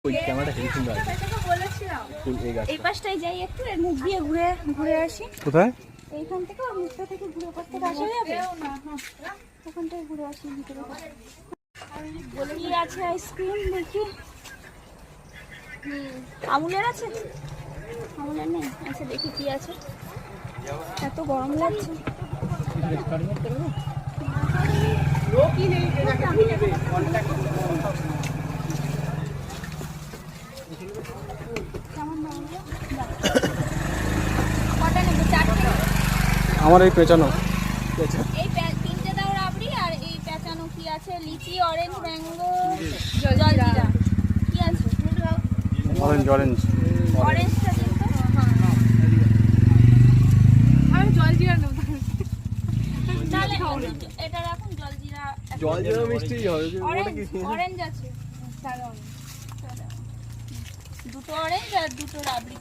ওই ক্যামেরাটা হেভি সুন্দর আছে। বলেছিলাম ফুল এই গাছ। এই পাশটায় যাই একটু, এর মুখ দিয়ে ঘুরে ঘুরে আসি। কোথায়? এইখান থেকে ওর মুখটা থেকে ঘুরে পাশ থেকে আসা যাবে? ওখানটায় ঘুরে আসি ভিতরে। কি আছে আইসক্রিম দেখি। আমুলের আছে? আমুলের নেই? আচ্ছা দেখি কি আছে। এত গরম লাগছে। কটা নেবো? চারটে? আমার এই পেঁচানো এই তিনটে দাও রাবড়ি, আর এই পেঁচানো কি আছে? লিচি, অরেঞ্জ, ম্যাঙ্গো, জলজিরা কি আছে? অরেঞ্জ অরেঞ্জ অরেঞ্জটা দিন তো। আমি জলজিরা নেব তাহলে এটা রাখুন, জলজিরা। জলজিরা মিষ্টি হবে। অরেঞ্জ আছে দুটো, অরেঞ্জ আর দুটো রাবড়ি।